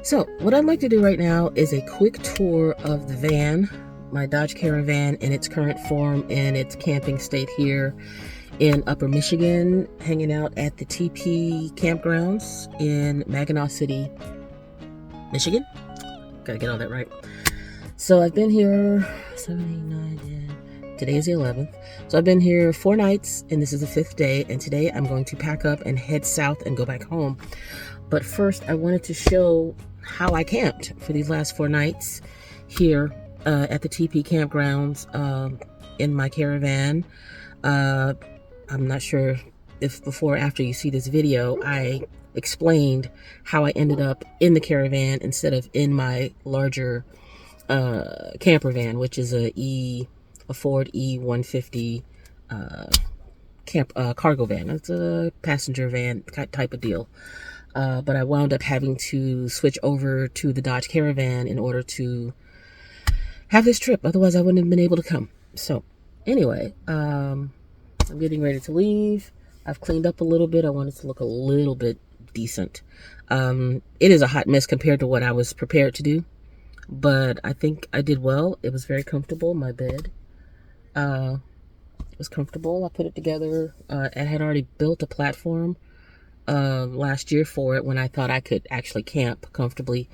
So what I'd like to do right now is a quick tour of the van, my Dodge Caravan in its current form in its camping state here in Upper Michigan, hanging out at the Tee Pee Campgrounds in Mackinaw City, Michigan. Gotta get all that right. So I've been here 7, 8, 9, 10. Today is the 11th. So I've been here 4 nights and this is the 5th day. And today I'm going to pack up and head south and go back home. But first I wanted to show how I camped for these last 4 nights here at the Tee Pee Campgrounds in my caravan. I'm not sure if before or after you see this video, I explained how I ended up in the caravan instead of in my larger camper van, which is a Ford E150 cargo van. It's a passenger van type of deal. But I wound up having to switch over to the Dodge Caravan in order to have this trip. Otherwise, I wouldn't have been able to come. So anyway, I'm getting ready to leave. I've cleaned up a little bit. I wanted to look a little bit decent. It is a hot mess compared to what I was prepared to do, but I think I did well. It was very comfortable. My bed was comfortable. I put it together. I had already built a platform last year for it when I thought I could actually camp comfortably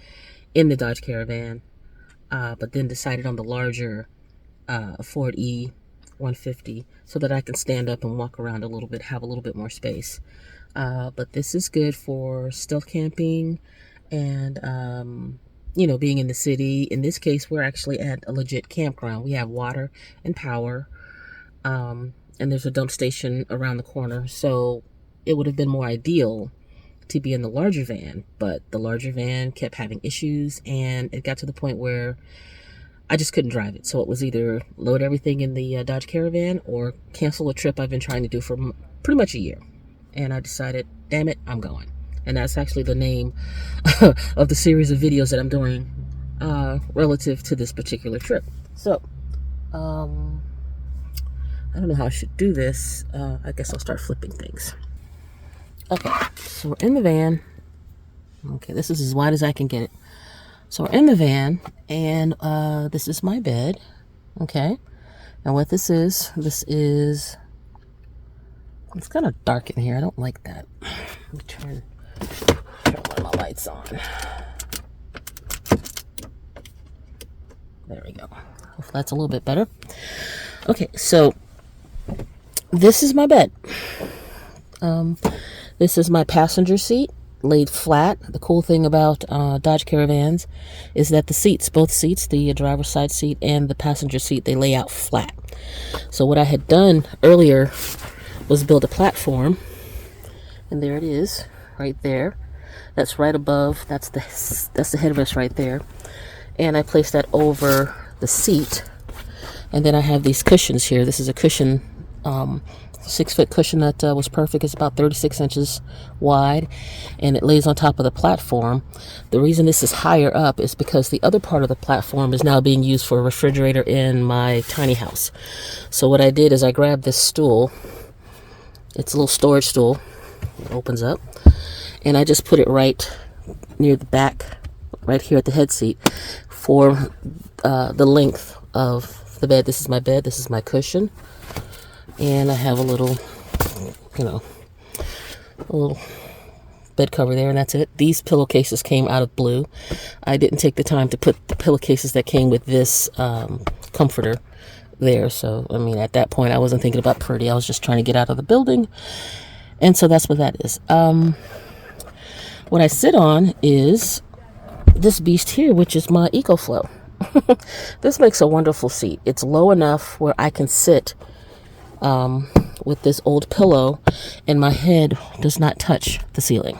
in the Dodge Caravan, but then decided on the larger Ford E150 so that I can stand up and walk around a little bit, have a little bit more space. But this is good for stealth camping and, you know, being in the city. In this case, we're actually at a legit campground. We have water and power, and there's a dump station around the corner. So it would have been more ideal to be in the larger van, but the larger van kept having issues, and it got to the point where I just couldn't drive it. So it was either load everything in the Dodge Caravan or cancel a trip I've been trying to do for pretty much a year. And I decided, damn it, I'm going. And that's actually the name of the series of videos that I'm doing relative to this particular trip. So, I don't know how I should do this. I guess I'll start flipping things. Okay, so we're in the van. Okay, this is as wide as I can get it. So we're in the van, and this is my bed. Okay, and what this is, it's kind of dark in here. I don't like that. Let me turn one of my lights on. There we go. Hopefully that's a little bit better. Okay, so this is my bed. This is my passenger seat, laid flat. The cool thing about Dodge Caravans is that the seats, both seats, the driver's side seat and the passenger seat, they lay out flat. So what I had done earlier was build a platform, and there it is, right there. That's right above. That's the headrest right there, and I placed that over the seat. And then I have these cushions here. This is a cushion. 6-foot cushion that was perfect. It's about 36 inches wide, and it lays on top of the platform. The reason this is higher up is because the other part of the platform is now being used for a refrigerator in my tiny house. So what I did is I grabbed this stool. It's a little storage stool. It opens up, and I just put it right near the back, right here at the head seat for the length of the bed. This is my bed. This is my cushion. And I have a little, a little bed cover there, and that's it. These pillowcases came out of blue. I didn't take the time to put the pillowcases that came with this comforter there. So, I mean, at that point, I wasn't thinking about pretty. I was just trying to get out of the building. And so that's what that is. What I sit on is this beast here, which is my EcoFlow. This makes a wonderful seat. It's low enough where I can sit with this old pillow, and my head does not touch the ceiling.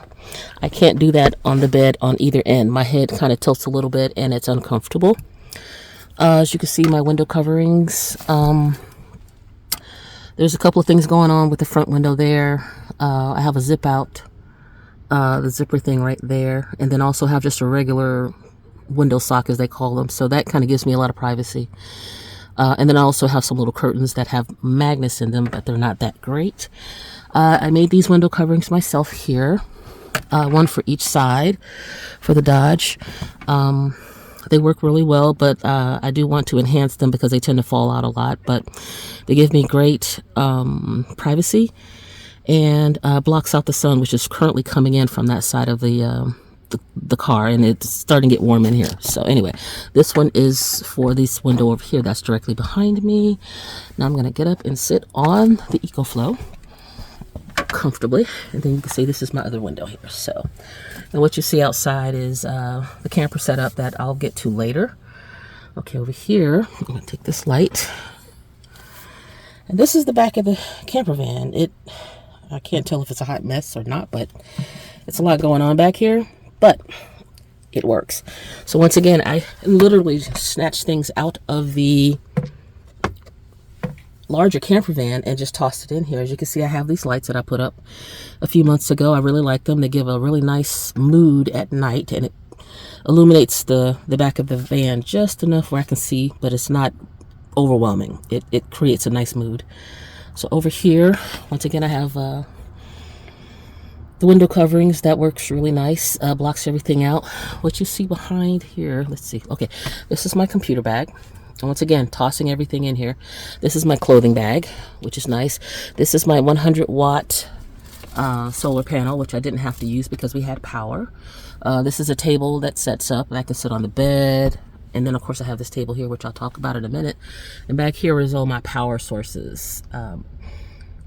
I can't do that on the bed on either end. My head kind of tilts a little bit, and it's uncomfortable. As you can see, my window coverings, there's a couple of things going on with the front window there. I have a zip out, the zipper thing right there, and then also have just a regular window sock, as they call them. So that kind of gives me a lot of privacy. And then I also have some little curtains that have magnets in them, but they're not that great. I made these window coverings myself here. one for each side for the Dodge. They work really well, but I do want to enhance them because they tend to fall out a lot. But they give me great privacy and blocks out the sun, which is currently coming in from that side of the car, and it's starting to get warm in here. So anyway, this one is for this window over here that's directly behind me. Now I'm going to get up and sit on the EcoFlow comfortably, and then you can see this is my other window here. So, and what you see outside is the camper setup that I'll get to later. Okay, over here, I'm going to take this light, and this is the back of the camper van. I can't tell if it's a hot mess or not, but it's a lot going on back here, but it works. So once again, I literally snatched things out of the larger camper van and just tossed it in here. As you can see, I have these lights that I put up a few months ago. I really like them. They give a really nice mood at night, and it illuminates the back of the van just enough where I can see, but it's not overwhelming. It creates a nice mood. So over here, once again, I have the window coverings. That works really nice. Blocks everything out. What you see behind here, let's see. Okay, this is my computer bag. And once again, tossing everything in here. This is my clothing bag, which is nice. This is my 100-watt solar panel, which I didn't have to use because we had power. This is a table that sets up, and I can sit on the bed. And then, of course, I have this table here, which I'll talk about in a minute. And back here is all my power sources.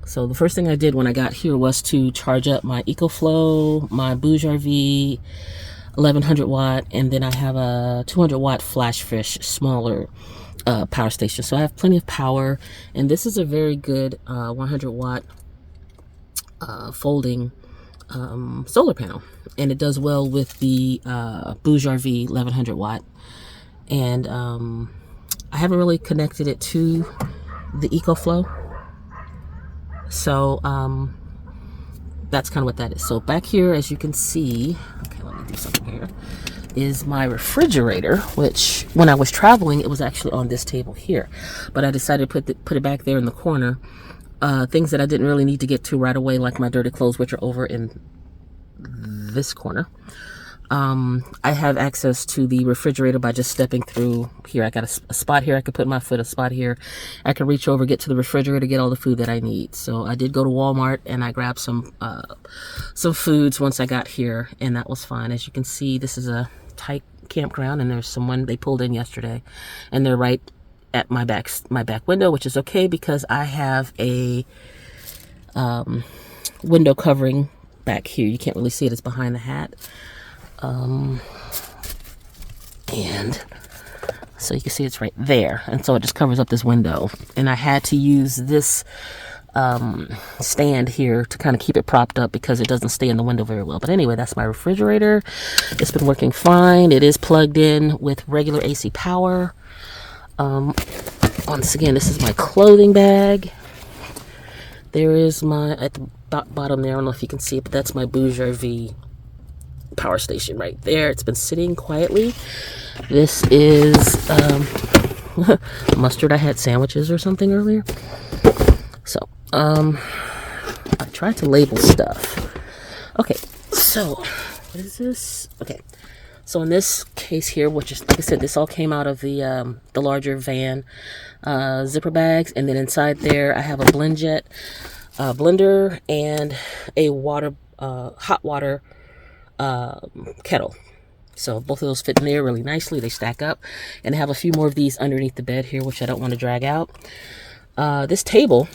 So the first thing I did when I got here was to charge up my EcoFlow, my Bouge RV 1100 watt, and then I have a 200 watt Flash Fish smaller power station. So I have plenty of power, and this is a very good 100 watt folding solar panel, and it does well with the Bouge RV 1100 watt. And I haven't really connected it to the EcoFlow, so that's kind of what that is. So back here, as you can see, okay, let me do something here, is my refrigerator, which when I was traveling, it was actually on this table here, but I decided to put it back there in the corner. Things that I didn't really need to get to right away, like my dirty clothes, which are over in this corner. I have access to the refrigerator by just stepping through here. I got a spot here. I could put my foot, a spot here. I can reach over, get to the refrigerator, get all the food that I need. So I did go to Walmart and I grabbed some foods once I got here, and that was fine. As you can see, this is a tight campground, and there's someone they pulled in yesterday, and they're right at my back window, which is okay because I have a window covering back here. You can't really see it. It's behind the hat. And so you can see it's right there, and so it just covers up this window, and I had to use this stand here to kind of keep it propped up because it doesn't stay in the window very well. But anyway, that's my refrigerator. It's been working fine. It is plugged in with regular AC power. Once again, this is my clothing bag. There is my, at the bottom there, I don't know if you can see it, but that's my Bouge RV power station right there. It's been sitting quietly. This is mustard. I had sandwiches or something earlier. So I tried to label stuff. Okay, so what is this? Okay, so in this case here, which is, like I said, this all came out of the larger van zipper bags, and then inside there I have a blender and a hot water kettle. So both of those fit in there really nicely. They stack up, and I have a few more of these underneath the bed here, which I don't want to drag out. This table,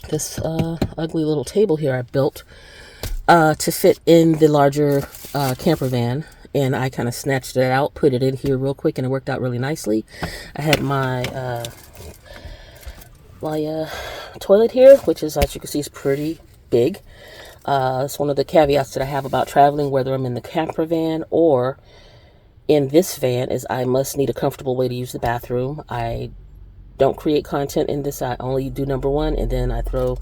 this ugly little table here, I built to fit in the larger camper van, and I kind of snatched it out, put it in here real quick, and it worked out really nicely. I had my toilet here, which is, as you can see, is pretty big. It's one of the caveats that I have about traveling, whether I'm in the camper van or in this van, is I must need a comfortable way to use the bathroom. I don't create content in this. I only do number one, and then I throw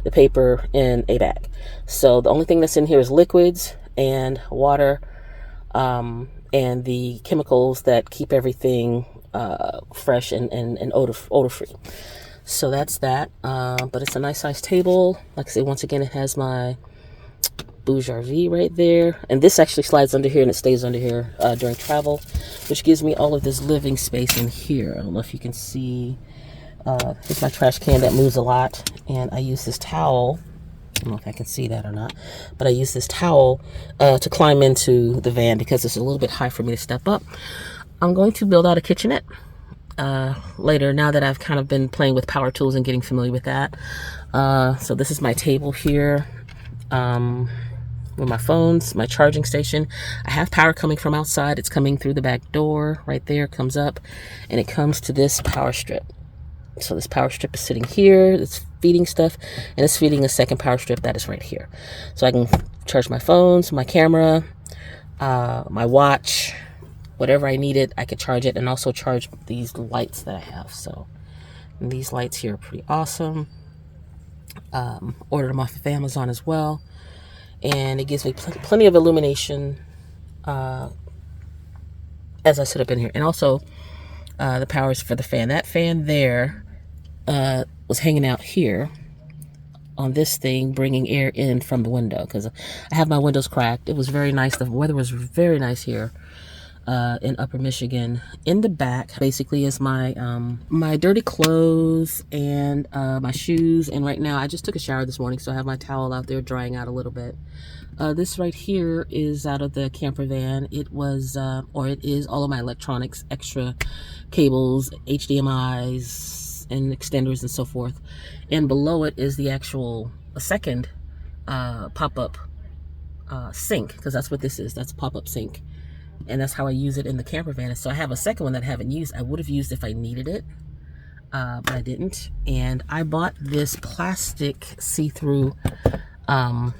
the paper in a bag. So the only thing that's in here is liquids and water, and the chemicals that keep everything fresh and odor free. So that's that. But it's a nice size table. Like I say, once again, it has my Bouge RV right there. And this actually slides under here and it stays under here during travel, which gives me all of this living space in here. I don't know if you can see. Here's my trash can that moves a lot. And I use this towel. I don't know if I can see that or not, but I use this towel to climb into the van because it's a little bit high for me to step up. I'm going to build out a kitchenette later, now that I've kind of been playing with power tools and getting familiar with that. So this is my table here with my phones, my charging station. I have power coming from outside. It's coming through the back door right there, comes up, and it comes to this power strip. So this power strip is sitting here. It's feeding stuff, and it's feeding a second power strip that is right here. So I can charge my phones, my camera, my watch, whatever I needed, I could charge it, and also charge these lights that I have. So these lights here are pretty awesome. Ordered them off of Amazon as well, and it gives me plenty of illumination as I sit up in here. And also the power is for the fan. That fan there was hanging out here on this thing, bringing air in from the window because I have my windows cracked. It was very nice. The weather was very nice here in Upper Michigan. In the back basically is my my dirty clothes and my shoes. And right now I just took a shower this morning, so I have my towel out there drying out a little bit. This right here is out of the camper van. It was or it is all of my electronics, extra cables, HDMIs and extenders and so forth. And below it is the actual second pop-up sink, because that's what this is. That's a pop-up sink. And that's how I use it in the camper van. So I have a second one that I haven't used. I would have used if I needed it, but I didn't. And I bought this plastic see-through, what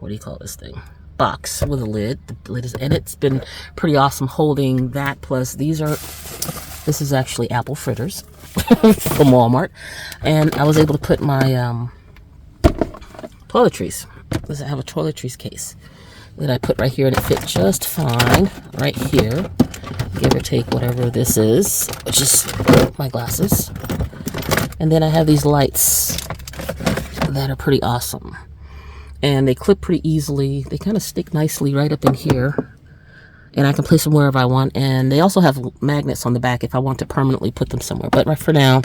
do you call this thing? Box with a lid. The lid is, and it's been pretty awesome holding that. Plus this is actually apple fritters from Walmart. And I was able to put my toiletries. Does it have a toiletries case that I put right here, and it fit just fine right here, give or take whatever this is, which is my glasses. And then I have these lights that are pretty awesome, and they clip pretty easily. They kind of stick nicely right up in here, and I can place them wherever I want. And they also have magnets on the back if I want to permanently put them somewhere. But right for now,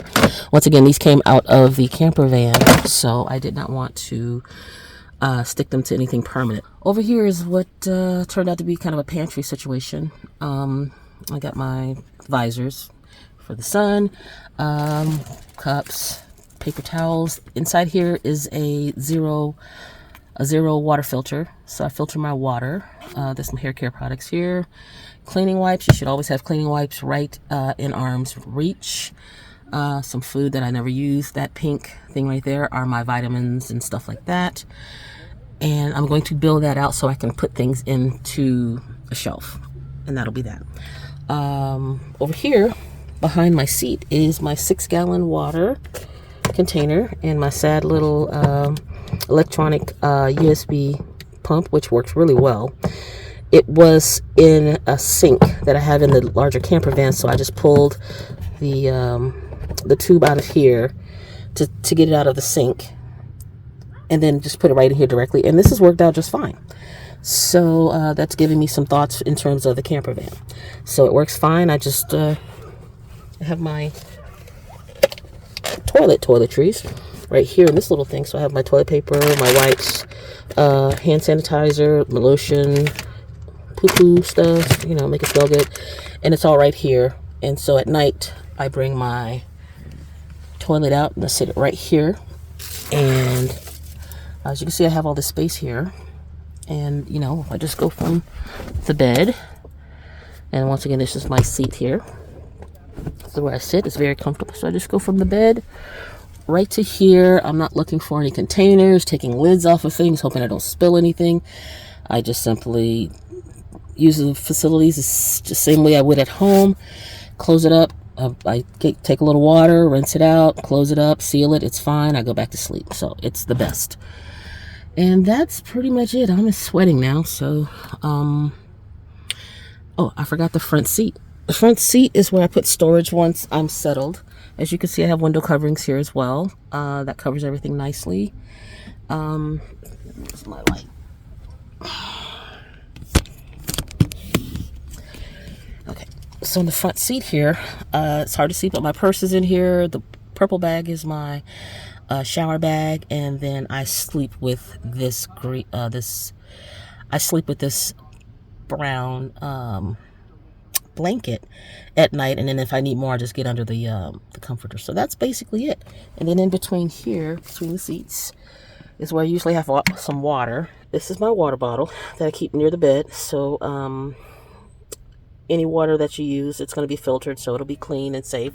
once again, these came out of the camper van, so I did not want to stick them to anything permanent. Over here is what turned out to be kind of a pantry situation. I got my visors for the sun, cups, paper towels. Inside here is a zero water filter, so I filter my water. There's some hair care products here. Cleaning wipes. You should always have cleaning wipes right in arm's reach. Some food that I never use. That pink thing right there are my vitamins and stuff like that. And I'm going to build that out so I can put things into a shelf, and that'll be that. Over here behind my seat is my 6-gallon water container and my sad little electronic USB pump, which works really well. It was in a sink that I have in the larger camper van, so I just pulled the tube out of here to get it out of the sink, and then just put it right in here directly, and this has worked out just fine. So that's giving me some thoughts in terms of the camper van. So it works fine. I just have my toiletries right here in this little thing. So I have my toilet paper, my wipes, hand sanitizer, my lotion, poo-poo stuff, make it smell good, and it's all right here. And so at night I bring my toilet out and I sit it right here, and as you can see, I have all this space here. And I just go from the bed, and once again, this is my seat here. So where I sit is very comfortable, so I just go from the bed right to here. I'm not looking for any containers, taking lids off of things, hoping I don't spill anything. I just simply use the facilities the same way I would at home. Close it up. I take a little water, rinse it out, close it up, seal it. It's fine. I go back to sleep. So it's the best. And that's pretty much it. I'm sweating now. So, oh, I forgot the front seat. The front seat is where I put storage once I'm settled. As you can see, I have window coverings here as well. That covers everything nicely. Where's my light? Okay, so in the front seat here, it's hard to see, but my purse is in here. The purple bag is my shower bag, and then I sleep with this I sleep with this brown blanket at night, and then if I need more, I just get under the comforter. So that's basically it. And then in between here, between the seats, is where I usually have some water. This is my water bottle that I keep near the bed. So any water that you use, it's going to be filtered, so it'll be clean and safe.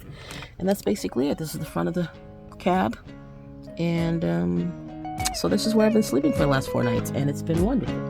And that's basically it. This is the front of the cab, and so this is where I've been sleeping for the last 4 nights, and it's been wonderful.